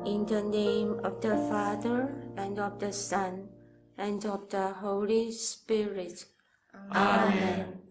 In the name of the Father, and of the Son, and of the Holy Spirit. Amen.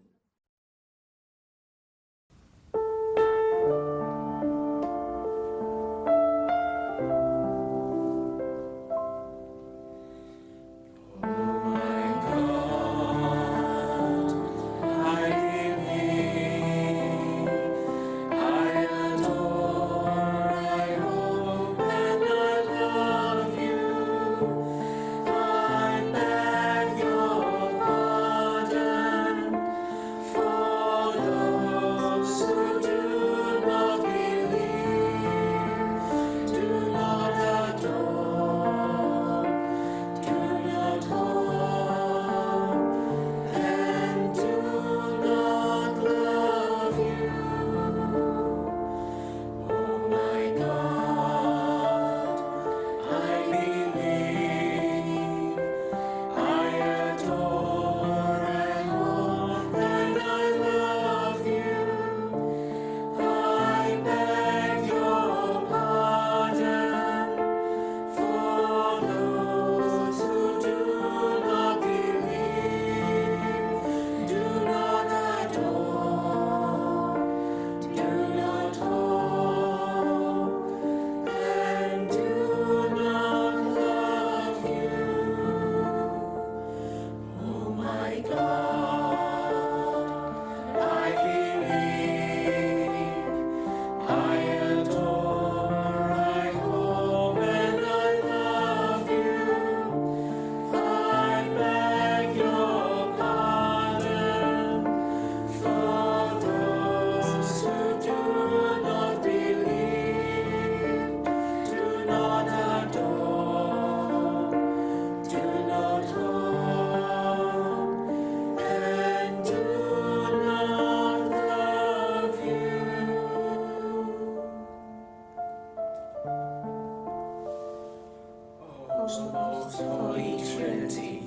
Most Holy Trinity,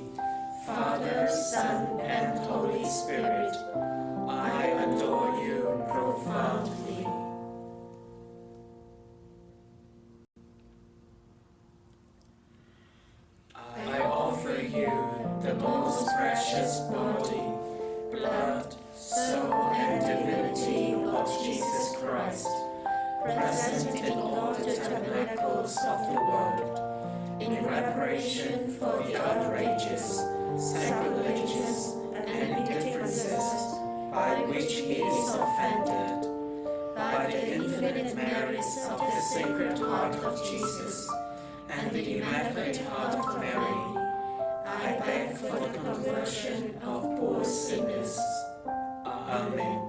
Father, Son, and Holy Spirit, I adore you profoundly. I offer you the most precious body, blood, soul, and divinity of Jesus Christ, present in all the tabernacles of the world, in reparation for the outrages, sacrileges, and indifferences by which he is offended, by the infinite merits of the Sacred Heart of Jesus and the Immaculate Heart of Mary, I beg for the conversion of poor sinners. Amen.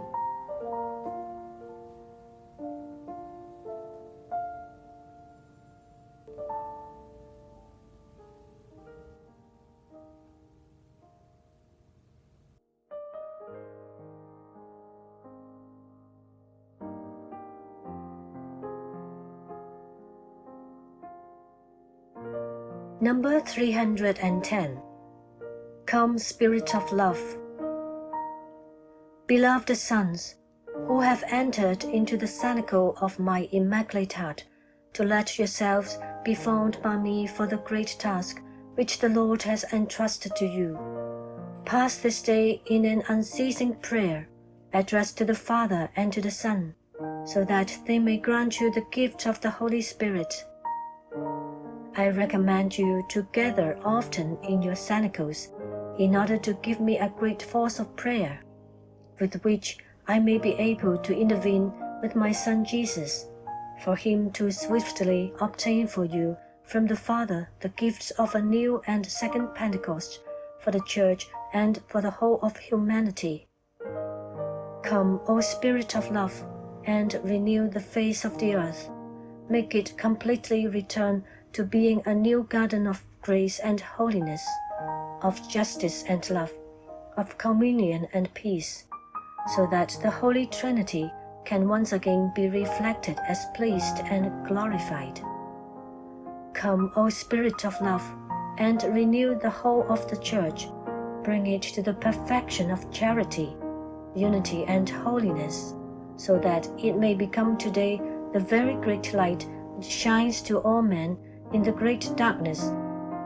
Number 310. Come, Spirit of Love. Beloved sons, who have entered into the cenacle of my Immaculate Heart, to let yourselves be found by me for the great task which the Lord has entrusted to you, pass this day in an unceasing prayer, addressed to the Father and to the Son, so that they may grant you the gift of the Holy Spirit. I recommend you to gather often in your cenacles, in order to give me a great force of prayer, with which I may be able to intervene with my Son Jesus, for him to swiftly obtain for you from the Father the gifts of a new and second Pentecost for the Church and for the whole of humanity. Come, O Spirit of love, and renew the face of the earth. Make it completely return to being a new garden of grace and holiness, of justice and love, of communion and peace, so that the Holy Trinity can once again be reflected as pleased and glorified. Come, O Spirit of love, and renew the whole of the Church, bring it to the perfection of charity, unity, and holiness, so that it may become today the very great light which shines to all men in the great darkness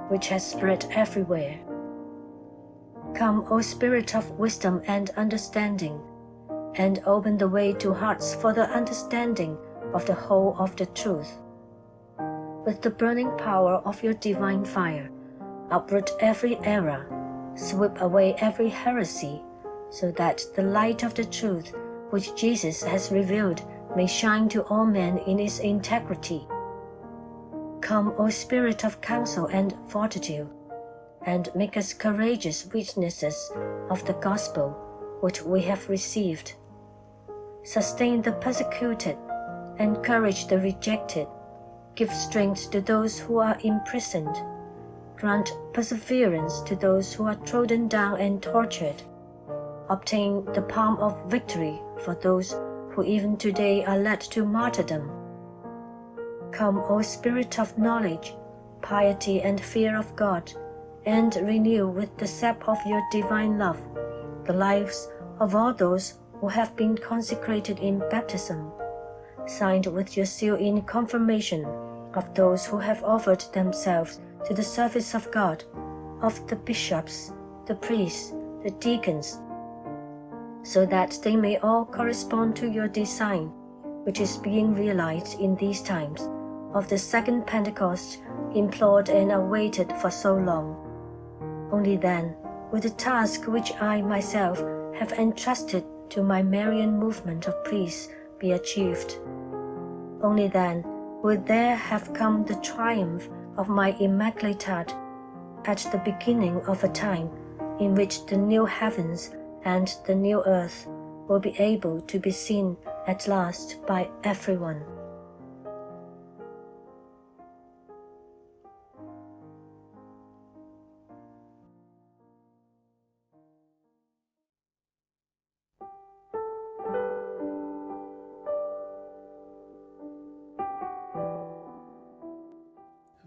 which has spread everywhere. Come, O Spirit of wisdom and understanding, and open the way to hearts for the understanding of the whole of the truth. With the burning power of your divine fire, uproot every error, sweep away every heresy, so that the light of the truth which Jesus has revealed may shine to all men in its integrity. Come, O Spirit of counsel and fortitude, and make us courageous witnesses of the gospel which we have received. Sustain the persecuted, encourage the rejected, give strength to those who are imprisoned, grant perseverance to those who are trodden down and tortured, obtain the palm of victory for those who even today are led to martyrdom. Come, O Spirit of knowledge, piety and fear of God, and renew with the sap of your divine love the lives of all those who have been consecrated in baptism, signed with your seal in confirmation of those who have offered themselves to the service of God, of the bishops, the priests, the deacons, so that they may all correspond to your design, which is being realized in these times, of the second Pentecost implored and awaited for so long. Only then will the task which I myself have entrusted to my Marian movement of priests be achieved. Only then will there have come the triumph of my Immaculate Heart at the beginning of a time in which the new heavens and the new earth will be able to be seen at last by everyone.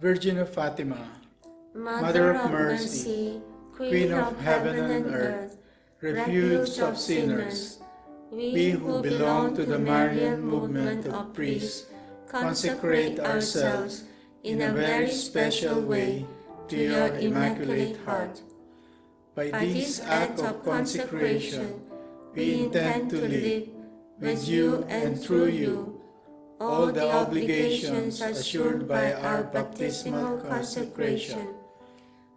Virgin of Fatima, Mother of mercy, Queen of heaven and earth, refuge of sinners, we who belong to the Marian movement of priests consecrate ourselves in a very special way to your Immaculate Heart. By this act of consecration, we intend to live with you and through you all the obligations assured by our baptismal consecration.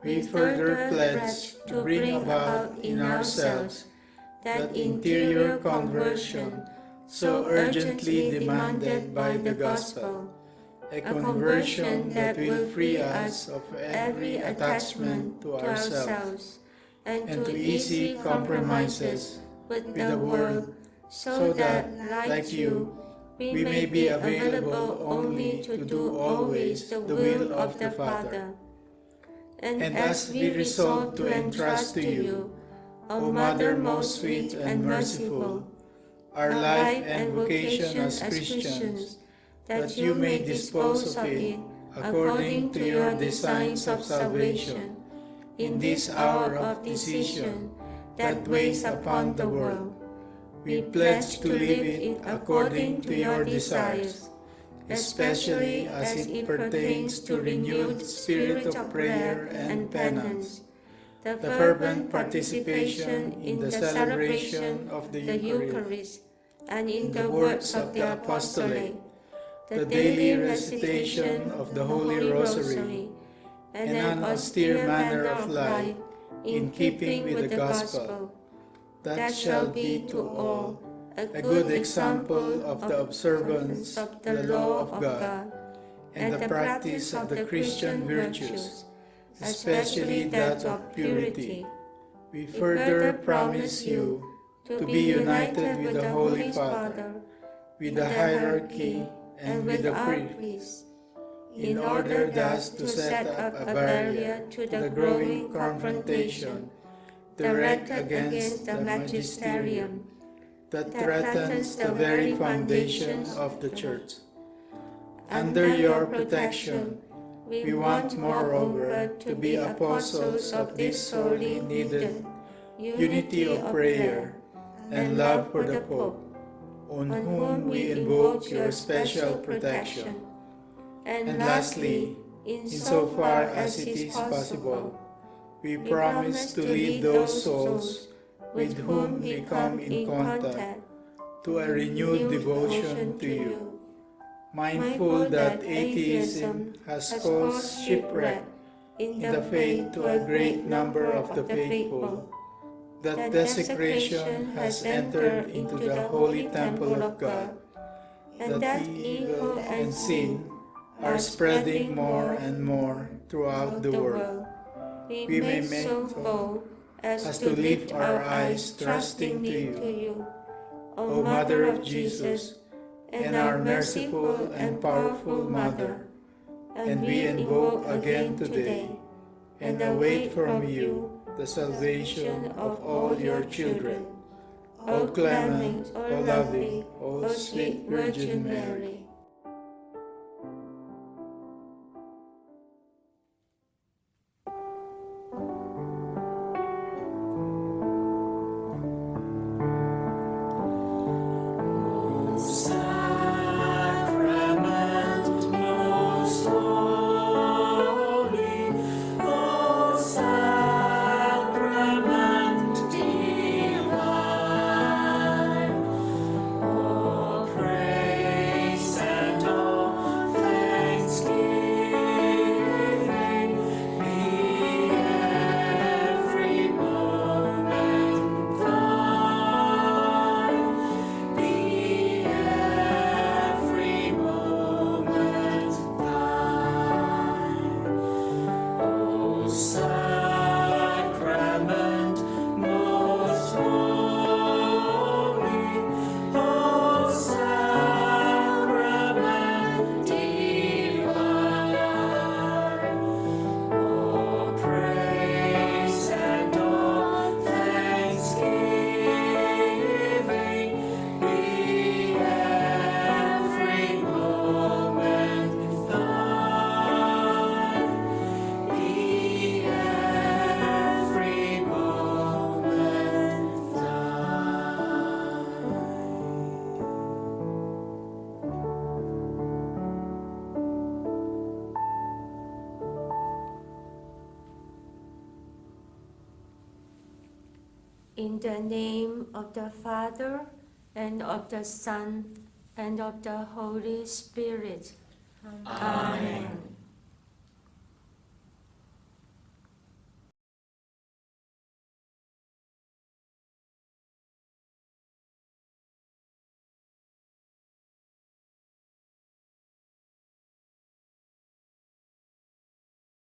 We further pledge to bring about in ourselves that interior conversion so urgently demanded by the Gospel, a conversion that will free us of every attachment to ourselves and to easy compromises with the world, so that, like you, we may be available only to do always the will of the Father. And as we resolve to entrust to you, O Mother most sweet and merciful, our life and vocation as Christians, that you may dispose of it according to your designs of salvation, in this hour of decision that weighs upon the world, we pledge to live it according to your desires, especially as it pertains to renewed spirit of prayer and penance, the fervent participation in the celebration of the Eucharist and in the works of the apostolate, the daily recitation of the Holy Rosary, and an austere manner of life in keeping with the Gospel, that shall be to all a good example of the observance of the law of God and the practice of the Christian virtues, especially that of purity. We further promise you to be united with the Holy Father, with the hierarchy, and with the priests, in order thus to set up a barrier to the growing confrontation direct against the magisterium that threatens the very foundation of the Church. Under your protection, we want moreover to be apostles of this sorely needed unity of prayer and love for the Pope, on whom we invoke your special protection. And lastly, insofar as it is possible, we promise to lead those souls with whom we come in contact to a renewed devotion to you. Mindful that atheism has caused shipwreck in the faith to a great number of the faithful, that desecration has entered into the holy temple of God, that evil and sin are spreading more and more throughout the world, we may make so as to lift our eyes trustingly to you, O Mother of Jesus, and our merciful and powerful Mother. And we invoke again today and await from you the salvation of all your children. O clement, O loving, O sweet Virgin Mary. In the name of the Father, and of the Son, and of the Holy Spirit. Amen.